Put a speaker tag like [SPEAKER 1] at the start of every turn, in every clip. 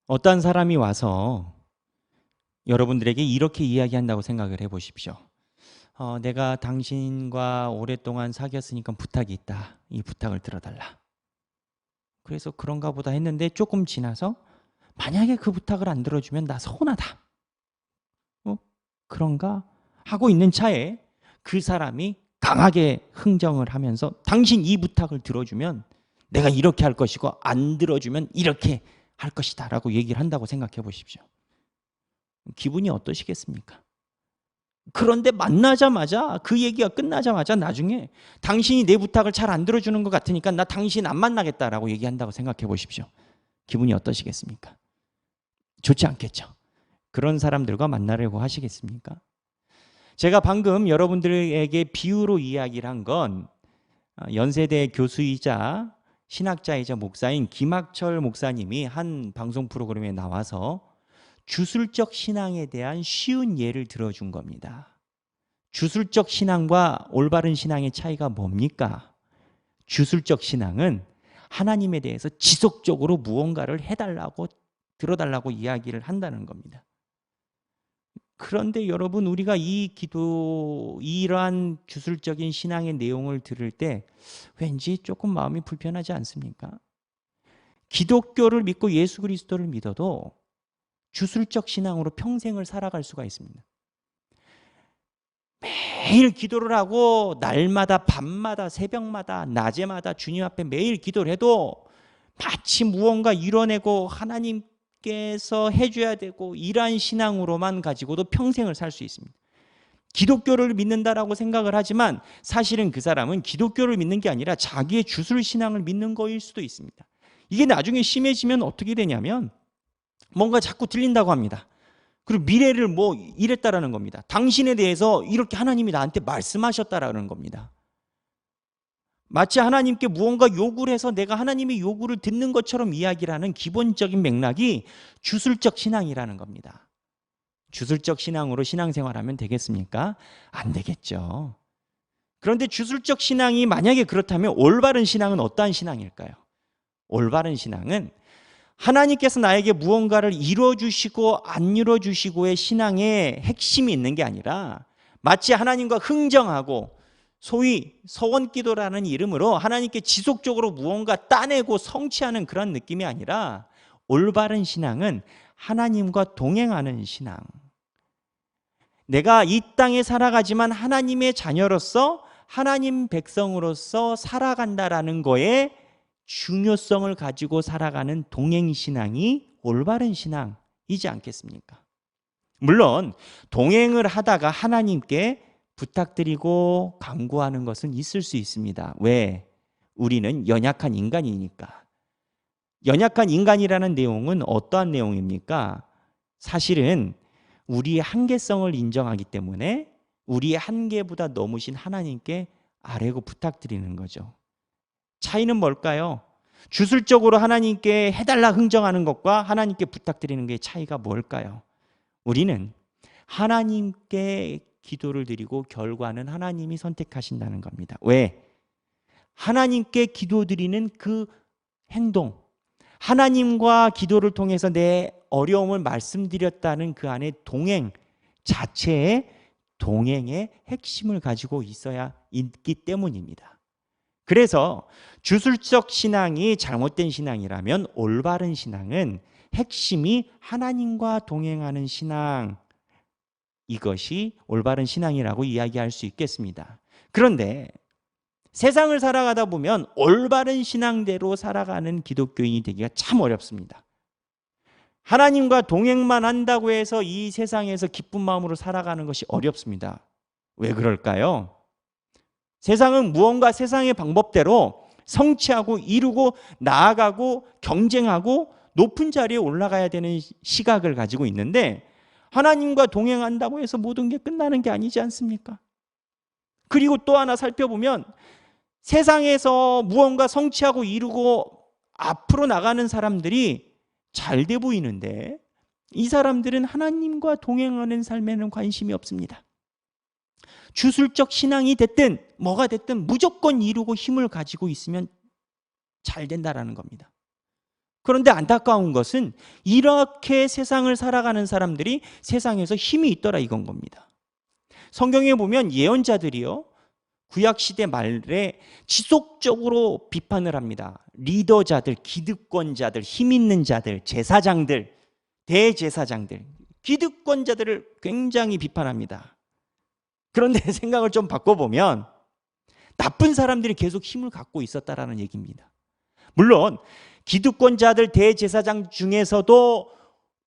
[SPEAKER 1] 어떤 사람이 와서 여러분들에게 이렇게 이야기한다고 생각을 해보십시오. 내가 당신과 오랫동안 사귀었으니까 부탁이 있다. 이 부탁을 들어달라. 그래서 그런가 보다 했는데 조금 지나서 만약에 그 부탁을 안 들어주면 나 서운하다. 그런가? 하고 있는 차에 그 사람이 강하게 흥정을 하면서 당신 이 부탁을 들어주면 내가 이렇게 할 것이고 안 들어주면 이렇게 할 것이다 라고 얘기를 한다고 생각해 보십시오. 기분이 어떠시겠습니까? 그런데 만나자마자 그 얘기가 끝나자마자 나중에 당신이 내 부탁을 잘 안 들어주는 것 같으니까 나 당신 안 만나겠다라고 얘기한다고 생각해 보십시오. 기분이 어떠시겠습니까? 좋지 않겠죠. 그런 사람들과 만나려고 하시겠습니까? 제가 방금 여러분들에게 비유로 이야기를 한 건 연세대 교수이자 신학자이자 목사인 김학철 목사님이 한 방송 프로그램에 나와서 주술적 신앙에 대한 쉬운 예를 들어준 겁니다. 주술적 신앙과 올바른 신앙의 차이가 뭡니까? 주술적 신앙은 하나님에 대해서 지속적으로 무언가를 해달라고 들어달라고 이야기를 한다는 겁니다. 그런데 여러분, 우리가 이러한 주술적인 신앙의 내용을 들을 때 왠지 조금 마음이 불편하지 않습니까? 기독교를 믿고 예수 그리스도를 믿어도 주술적 신앙으로 평생을 살아갈 수가 있습니다. 매일 기도를 하고 날마다 밤마다 새벽마다 낮에마다 주님 앞에 매일 기도를 해도 마치 무언가 이뤄내고 하나님께서 해줘야 되고 이러한 신앙으로만 가지고도 평생을 살 수 있습니다. 기독교를 믿는다라고 생각을 하지만 사실은 그 사람은 기독교를 믿는 게 아니라 자기의 주술 신앙을 믿는 거일 수도 있습니다. 이게 나중에 심해지면 어떻게 되냐면 뭔가 자꾸 들린다고 합니다. 그리고 미래를 뭐 이랬다라는 겁니다. 당신에 대해서 이렇게 하나님이 나한테 말씀하셨다라는 겁니다. 마치 하나님께 무언가 요구를 해서 내가 하나님의 요구를 듣는 것처럼 이야기를 하는 기본적인 맥락이 주술적 신앙이라는 겁니다. 주술적 신앙으로 신앙생활하면 되겠습니까? 안 되겠죠. 그런데 주술적 신앙이 만약에 그렇다면 올바른 신앙은 어떠한 신앙일까요? 올바른 신앙은 하나님께서 나에게 무언가를 이루어주시고 안 이루어주시고의 신앙의 핵심이 있는 게 아니라 마치 하나님과 흥정하고 소위 서원기도라는 이름으로 하나님께 지속적으로 무언가 따내고 성취하는 그런 느낌이 아니라 올바른 신앙은 하나님과 동행하는 신앙. 내가 이 땅에 살아가지만 하나님의 자녀로서 하나님 백성으로서 살아간다라는 거에 중요성을 가지고 살아가는 동행신앙이 올바른 신앙이지 않겠습니까? 물론 동행을 하다가 하나님께 부탁드리고 간구하는 것은 있을 수 있습니다. 왜? 우리는 연약한 인간이니까. 연약한 인간이라는 내용은 어떠한 내용입니까? 사실은 우리의 한계성을 인정하기 때문에 우리의 한계보다 넘으신 하나님께 아뢰고 부탁드리는 거죠. 차이는 뭘까요? 주술적으로 하나님께 해달라 흥정하는 것과 하나님께 부탁드리는 게 차이가 뭘까요? 우리는 하나님께 기도를 드리고 결과는 하나님이 선택하신다는 겁니다. 왜? 하나님께 기도드리는 그 행동, 하나님과 기도를 통해서 내 어려움을 말씀드렸다는 그 안에 동행 자체의 동행의 핵심을 가지고 있어야 있기 때문입니다. 그래서 주술적 신앙이 잘못된 신앙이라면 올바른 신앙은 핵심이 하나님과 동행하는 신앙, 이것이 올바른 신앙이라고 이야기할 수 있겠습니다. 그런데 세상을 살아가다 보면 올바른 신앙대로 살아가는 기독교인이 되기가 참 어렵습니다. 하나님과 동행만 한다고 해서 이 세상에서 기쁜 마음으로 살아가는 것이 어렵습니다. 왜 그럴까요? 세상은 무언가 세상의 방법대로 성취하고 이루고 나아가고 경쟁하고 높은 자리에 올라가야 되는 시각을 가지고 있는데 하나님과 동행한다고 해서 모든 게 끝나는 게 아니지 않습니까? 그리고 또 하나 살펴보면 세상에서 무언가 성취하고 이루고 앞으로 나가는 사람들이 잘 돼 보이는데 이 사람들은 하나님과 동행하는 삶에는 관심이 없습니다. 주술적 신앙이 됐든 뭐가 됐든 무조건 이루고 힘을 가지고 있으면 잘 된다라는 겁니다. 그런데 안타까운 것은 이렇게 세상을 살아가는 사람들이 세상에서 힘이 있더라 이건 겁니다. 성경에 보면 예언자들이요, 구약시대 말에 지속적으로 비판을 합니다. 리더자들, 기득권자들, 힘 있는 자들, 제사장들, 대제사장들, 기득권자들을 굉장히 비판합니다. 그런데 생각을 좀 바꿔보면 나쁜 사람들이 계속 힘을 갖고 있었다라는 얘기입니다. 물론 기득권자들, 대제사장 중에서도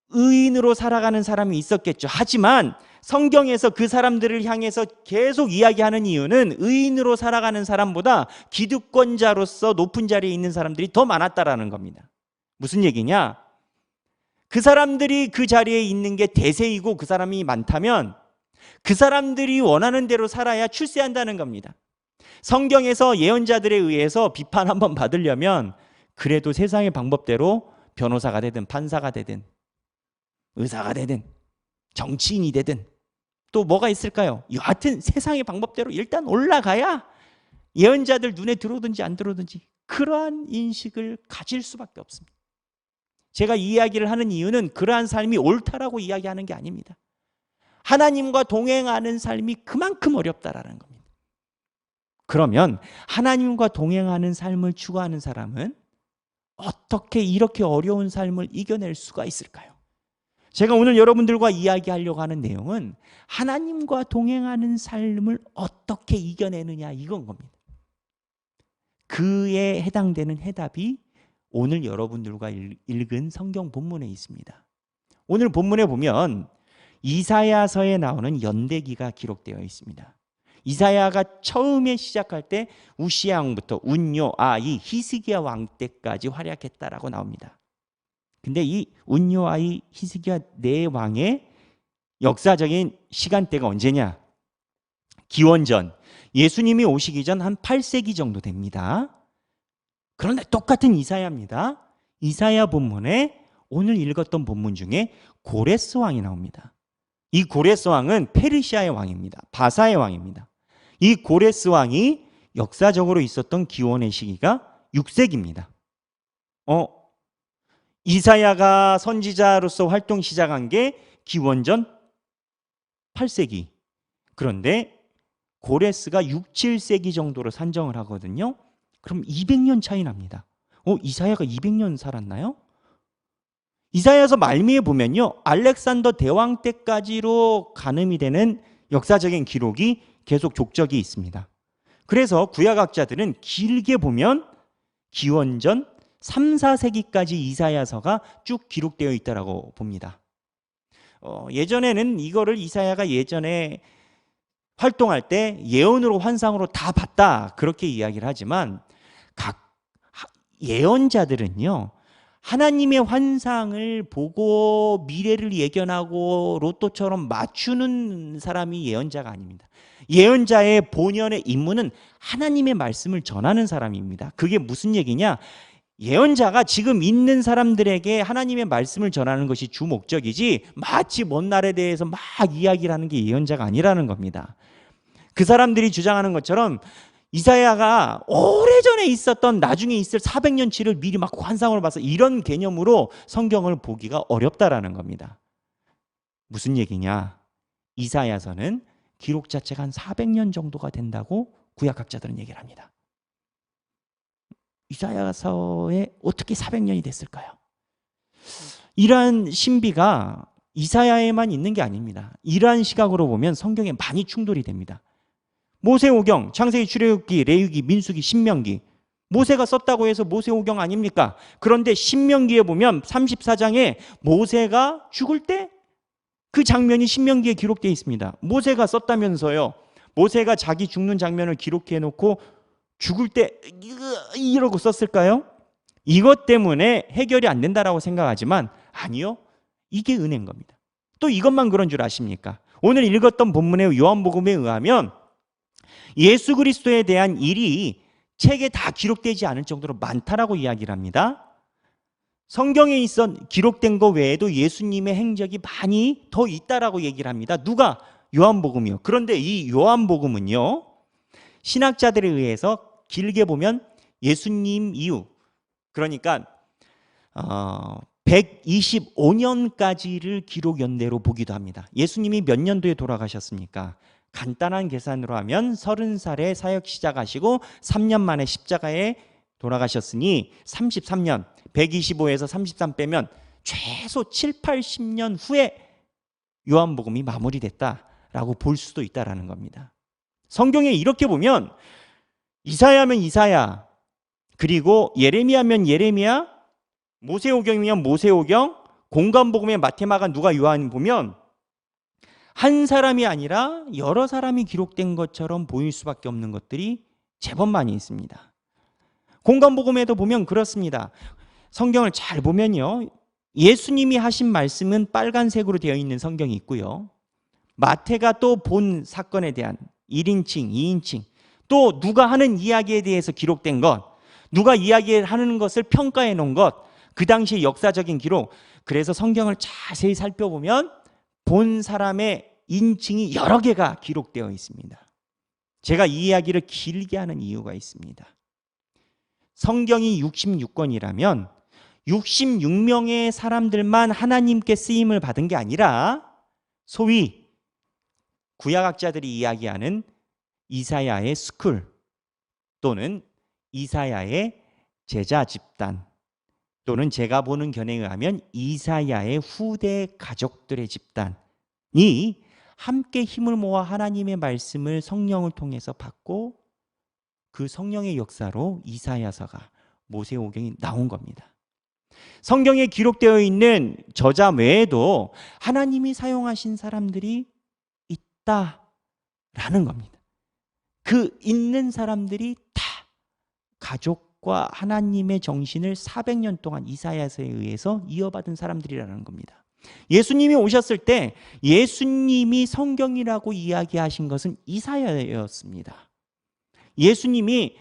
[SPEAKER 1] 의인으로 살아가는 사람이 있었겠죠. 하지만 성경에서 그 사람들을 향해서 계속 이야기하는 이유는 의인으로 살아가는 사람보다 기득권자로서 높은 자리에 있는 사람들이 더 많았다라는 겁니다. 무슨 얘기냐? 그 사람들이 그 자리에 있는 게 대세이고 그 사람이 많다면 그 사람들이 원하는 대로 살아야 출세한다는 겁니다. 성경에서 예언자들에 의해서 비판 한번 받으려면 그래도 세상의 방법대로 변호사가 되든 판사가 되든 의사가 되든 정치인이 되든 또 뭐가 있을까요? 여하튼 세상의 방법대로 일단 올라가야 예언자들 눈에 들어오든지 안 들어오든지 그러한 인식을 가질 수밖에 없습니다. 제가 이 이야기를 하는 이유는 그러한 삶이 옳다라고 이야기하는 게 아닙니다. 하나님과 동행하는 삶이 그만큼 어렵다라는 겁니다. 그러면 하나님과 동행하는 삶을 추구하는 사람은 어떻게 이렇게 어려운 삶을 이겨낼 수가 있을까요? 제가 오늘 여러분들과 이야기하려고 하는 내용은 하나님과 동행하는 삶을 어떻게 이겨내느냐 이건 겁니다. 그에 해당되는 해답이 오늘 여러분들과 읽은 성경 본문에 있습니다. 오늘 본문에 보면 이사야서에 나오는 연대기가 기록되어 있습니다. 이사야가 처음에 시작할 때 우시야 왕부터 운요, 아이, 히스기야 왕 때까지 활약했다라고 나옵니다. 근데 이 운요, 아이, 히스기야 네 왕의 역사적인 시간대가 언제냐? 기원전 예수님이 오시기 전 한 8세기 정도 됩니다. 그런데 똑같은 이사야입니다. 이사야 본문에 오늘 읽었던 본문 중에 고레스 왕이 나옵니다. 이 고레스 왕은 페르시아의 왕입니다. 바사의 왕입니다. 이 고레스 왕이 역사적으로 있었던 기원의 시기가 6세기입니다. 이사야가 선지자로서 활동 시작한 게 기원전 8세기. 그런데 고레스가 6, 7세기 정도로 산정을 하거든요. 그럼 200년 차이 납니다. 이사야가 200년 살았나요? 이사야서 말미에 보면요, 알렉산더 대왕 때까지로 가늠이 되는 역사적인 기록이 계속 족적이 있습니다. 그래서 구약학자들은 길게 보면 기원전 3, 4세기까지 이사야서가 쭉 기록되어 있다고 봅니다. 예전에는 이거를 이사야가 예전에 활동할 때 예언으로 환상으로 다 봤다 그렇게 이야기를 하지만 각 예언자들은요, 하나님의 환상을 보고 미래를 예견하고 로또처럼 맞추는 사람이 예언자가 아닙니다. 예언자의 본연의 임무는 하나님의 말씀을 전하는 사람입니다. 그게 무슨 얘기냐? 예언자가 지금 있는 사람들에게 하나님의 말씀을 전하는 것이 주 목적이지 마치 먼 날에 대해서 막 이야기를 하는 게 예언자가 아니라는 겁니다. 그 사람들이 주장하는 것처럼 이사야가 오래전에 있었던 나중에 있을 400년치를 미리 막 환상으로 봐서 이런 개념으로 성경을 보기가 어렵다라는 겁니다. 무슨 얘기냐? 이사야서는 기록 자체가 한 400년 정도가 된다고 구약학자들은 얘기를 합니다. 이사야서에 어떻게 400년이 됐을까요? 이러한 신비가 이사야에만 있는 게 아닙니다. 이러한 시각으로 보면 성경에 많이 충돌이 됩니다. 모세오경, 창세기, 출애굽기, 레위기, 민수기, 신명기, 모세가 썼다고 해서 모세오경 아닙니까? 그런데 신명기에 보면 34장에 모세가 죽을 때 그 장면이 신명기에 기록되어 있습니다. 모세가 썼다면서요. 모세가 자기 죽는 장면을 기록해 놓고 죽을 때 이러고 썼을까요? 이것 때문에 해결이 안 된다라고 생각하지만 아니요, 이게 은혜인 겁니다. 또 이것만 그런 줄 아십니까? 오늘 읽었던 본문의 요한복음에 의하면 예수 그리스도에 대한 일이 책에 다 기록되지 않을 정도로 많다라고 이야기를 합니다. 성경에 기록된 것 외에도 예수님의 행적이 많이 더 있다라고 얘기를 합니다. 누가? 요한복음이요. 그런데 이 요한복음은요, 신학자들에 의해서 길게 보면 예수님 이후, 그러니까 125년까지를 기록 연대로 보기도 합니다. 예수님이 몇 년도에 돌아가셨습니까? 간단한 계산으로 하면 30살에 사역 시작하시고 3년 만에 십자가에 돌아가셨으니 33년, 125에서 33 빼면 최소 7, 80년 후에 요한복음이 마무리됐다라고 볼 수도 있다라는 겁니다. 성경에 이렇게 보면 이사야면 이사야, 그리고 예레미야면 예레미야, 모세오경이면 모세오경, 공관복음의 마태마가 누가 요한 보면 한 사람이 아니라 여러 사람이 기록된 것처럼 보일 수밖에 없는 것들이 제법 많이 있습니다. 공관복음에도 보면 그렇습니다. 성경을 잘 보면요, 예수님이 하신 말씀은 빨간색으로 되어 있는 성경이 있고요, 마태가 또 본 사건에 대한 1인칭, 2인칭, 또 누가 하는 이야기에 대해서 기록된 것, 누가 이야기하는 것을 평가해 놓은 것, 그 당시의 역사적인 기록. 그래서 성경을 자세히 살펴보면 본 사람의 인칭이 여러 개가 기록되어 있습니다. 제가 이 이야기를 길게 하는 이유가 있습니다. 성경이 66권이라면 66명의 사람들만 하나님께 쓰임을 받은 게 아니라 소위 구약학자들이 이야기하는 이사야의 스쿨, 또는 이사야의 제자 집단, 또는 제가 보는 견해에 의하면 이사야의 후대 가족들의 집단이 함께 힘을 모아 하나님의 말씀을 성령을 통해서 받고 그 성령의 역사로 이사야서가, 모세오경이 나온 겁니다. 성경에 기록되어 있는 저자 외에도 하나님이 사용하신 사람들이 있다라는 겁니다. 그 있는 사람들이 다 가족과 하나님의 정신을 400년 동안 이사야서에 의해서 이어받은 사람들이라는 겁니다. 예수님이 오셨을 때 예수님이 성경이라고 이야기하신 것은 이사야였습니다. 예수님이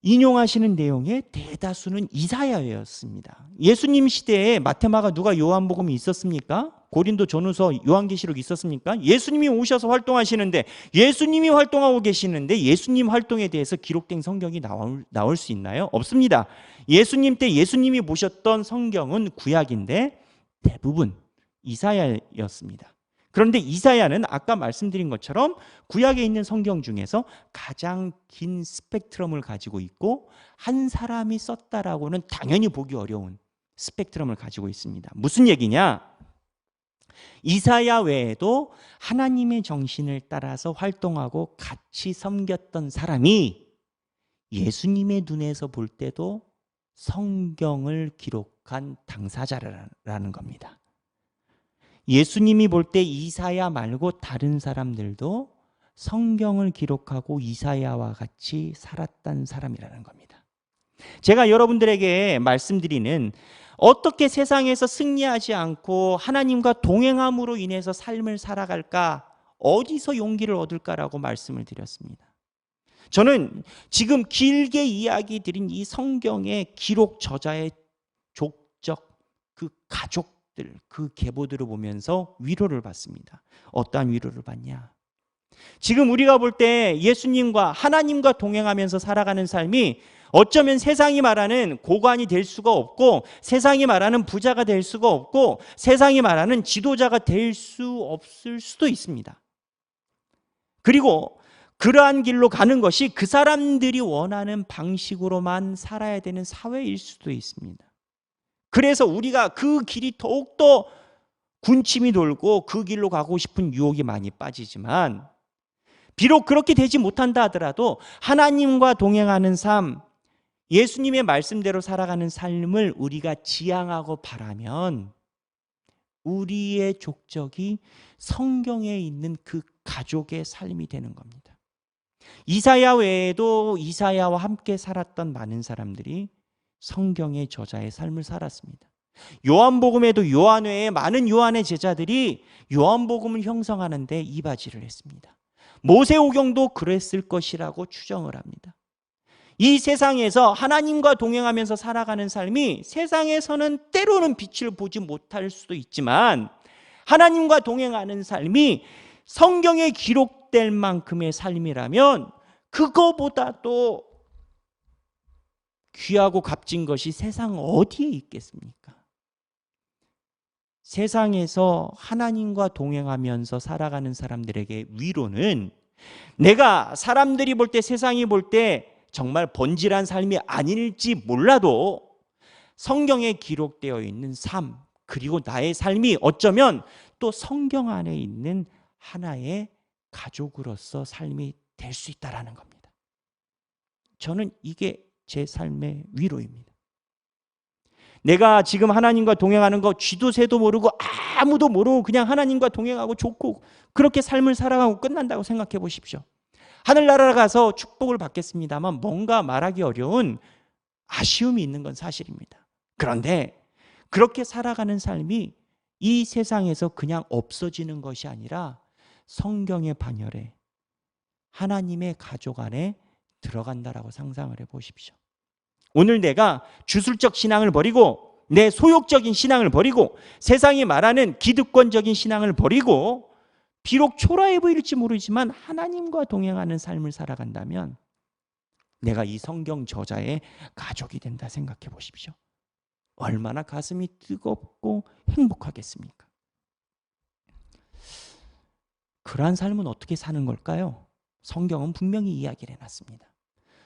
[SPEAKER 1] 인용하시는 내용의 대다수는 이사야였습니다. 예수님 시대에 마태마가 누가 요한복음이 있었습니까? 고린도 전후서 요한계시록 있었습니까? 예수님이 오셔서 활동하시는데, 예수님이 활동하고 계시는데 예수님 활동에 대해서 기록된 성경이 나올 수 있나요? 없습니다. 예수님 때 예수님이 보셨던 성경은 구약인데 대부분 이사야였습니다. 그런데 이사야는 아까 말씀드린 것처럼 구약에 있는 성경 중에서 가장 긴 스펙트럼을 가지고 있고 한 사람이 썼다라고는 당연히 보기 어려운 스펙트럼을 가지고 있습니다. 무슨 얘기냐? 이사야 외에도 하나님의 정신을 따라서 활동하고 같이 섬겼던 사람이 예수님의 눈에서 볼 때도 성경을 기록한 당사자라는 겁니다. 예수님이 볼 때 이사야 말고 다른 사람들도 성경을 기록하고 이사야와 같이 살았던 사람이라는 겁니다. 제가 여러분들에게 말씀드리는, 어떻게 세상에서 승리하지 않고 하나님과 동행함으로 인해서 삶을 살아갈까, 어디서 용기를 얻을까라고 말씀을 드렸습니다. 저는 지금 길게 이야기 드린 이 성경의 기록 저자의 족적, 그 가족들, 그 계보들을 보면서 위로를 받습니다. 어떠한 위로를 받냐? 지금 우리가 볼 때 예수님과 하나님과 동행하면서 살아가는 삶이 어쩌면 세상이 말하는 고관이 될 수가 없고, 세상이 말하는 부자가 될 수가 없고, 세상이 말하는 지도자가 될 수 없을 수도 있습니다. 그리고 그러한 길로 가는 것이 그 사람들이 원하는 방식으로만 살아야 되는 사회일 수도 있습니다. 그래서 우리가 그 길이 더욱더 군침이 돌고 그 길로 가고 싶은 유혹이 많이 빠지지만, 비록 그렇게 되지 못한다 하더라도 하나님과 동행하는 삶, 예수님의 말씀대로 살아가는 삶을 우리가 지향하고 바라면 우리의 족적이 성경에 있는 그 가족의 삶이 되는 겁니다. 이사야 외에도 이사야와 함께 살았던 많은 사람들이 성경의 저자의 삶을 살았습니다. 요한복음에도 요한 외에 많은 요한의 제자들이 요한복음을 형성하는 데 이바지를 했습니다. 모세오경도 그랬을 것이라고 추정을 합니다. 이 세상에서 하나님과 동행하면서 살아가는 삶이 세상에서는 때로는 빛을 보지 못할 수도 있지만, 하나님과 동행하는 삶이 성경에 기록될 만큼의 삶이라면 그거보다도 귀하고 값진 것이 세상 어디에 있겠습니까? 세상에서 하나님과 동행하면서 살아가는 사람들에게 위로는 내가 사람들이 볼 때, 세상이 볼 때 정말 번질한 삶이 아닐지 몰라도 성경에 기록되어 있는 삶, 그리고 나의 삶이 어쩌면 또 성경 안에 있는 하나의 가족으로서 삶이 될 수 있다는 겁니다. 저는 이게 제 삶의 위로입니다. 내가 지금 하나님과 동행하는 거 쥐도 새도 모르고 아무도 모르고 그냥 하나님과 동행하고 좋고 그렇게 삶을 살아가고 끝난다고 생각해 보십시오. 하늘나라 가서 축복을 받겠습니다만 뭔가 말하기 어려운 아쉬움이 있는 건 사실입니다. 그런데 그렇게 살아가는 삶이 이 세상에서 그냥 없어지는 것이 아니라 성경의 반열에 하나님의 가족 안에 들어간다라고 상상을 해보십시오. 오늘 내가 주술적 신앙을 버리고 내 소욕적인 신앙을 버리고 세상이 말하는 기득권적인 신앙을 버리고 비록 초라해 보일지 모르지만 하나님과 동행하는 삶을 살아간다면 내가 이 성경 저자의 가족이 된다 생각해 보십시오. 얼마나 가슴이 뜨겁고 행복하겠습니까? 그러한 삶은 어떻게 사는 걸까요? 성경은 분명히 이야기를 해놨습니다.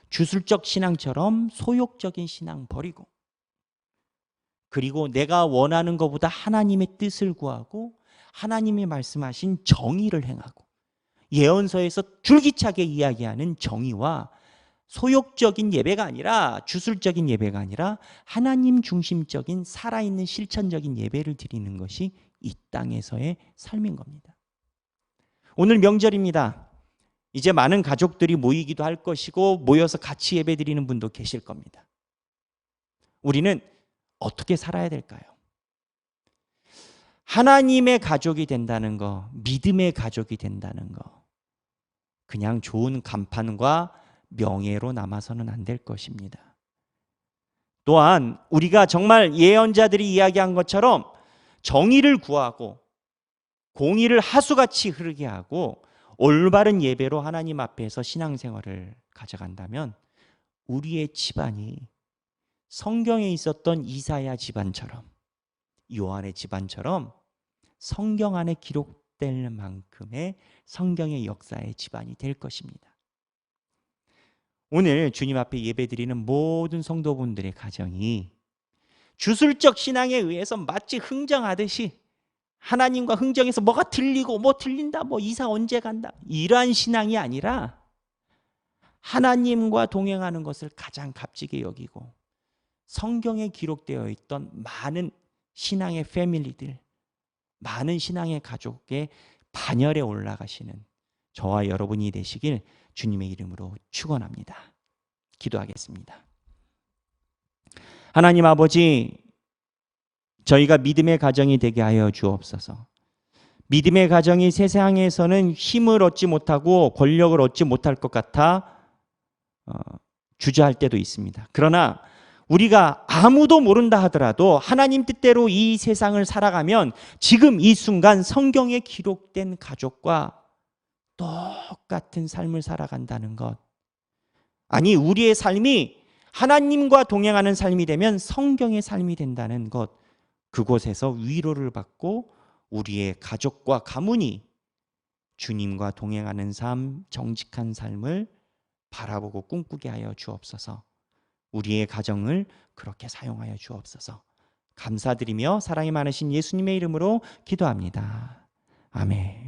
[SPEAKER 1] 주술적 신앙처럼 소욕적인 신앙 버리고 그리고 내가 원하는 것보다 하나님의 뜻을 구하고 하나님이 말씀하신 정의를 행하고 예언서에서 줄기차게 이야기하는 정의와 소욕적인 예배가 아니라 주술적인 예배가 아니라 하나님 중심적인 살아있는 실천적인 예배를 드리는 것이 이 땅에서의 삶인 겁니다. 오늘 명절입니다. 이제 많은 가족들이 모이기도 할 것이고 모여서 같이 예배 드리는 분도 계실 겁니다. 우리는 어떻게 살아야 될까요? 하나님의 가족이 된다는 거, 믿음의 가족이 된다는 거, 그냥 좋은 간판과 명예로 남아서는 안 될 것입니다. 또한 우리가 정말 예언자들이 이야기한 것처럼 정의를 구하고 공의를 하수같이 흐르게 하고 올바른 예배로 하나님 앞에서 신앙생활을 가져간다면 우리의 집안이 성경에 있었던 이사야 집안처럼 요한의 집안처럼 성경 안에 기록될 만큼의 성경의 역사의 집안이 될 것입니다. 오늘 주님 앞에 예배드리는 모든 성도분들의 가정이 주술적 신앙에 의해서 마치 흥정하듯이 하나님과 흥정해서 뭐가 들리고 뭐 들린다 뭐 이사 언제 간다 이러한 신앙이 아니라 하나님과 동행하는 것을 가장 값지게 여기고 성경에 기록되어 있던 많은 신앙의 패밀리들, 많은 신앙의 가족의 반열에 올라가시는 저와 여러분이 되시길 주님의 이름으로 축원합니다. 기도하겠습니다. 하나님 아버지, 저희가 믿음의 가정이 되게 하여 주옵소서. 믿음의 가정이 세상에서는 힘을 얻지 못하고 권력을 얻지 못할 것 같아 주저할 때도 있습니다. 그러나 우리가 아무도 모른다 하더라도 하나님 뜻대로 이 세상을 살아가면 지금 이 순간 성경에 기록된 가족과 똑같은 삶을 살아간다는 것. 아니, 우리의 삶이 하나님과 동행하는 삶이 되면 성경의 삶이 된다는 것. 그곳에서 위로를 받고 우리의 가족과 가문이 주님과 동행하는 삶, 정직한 삶을 바라보고 꿈꾸게 하여 주옵소서. 우리의 가정을 그렇게 사용하여 주옵소서. 감사드리며 사랑이 많으신 예수님의 이름으로 기도합니다. 아멘.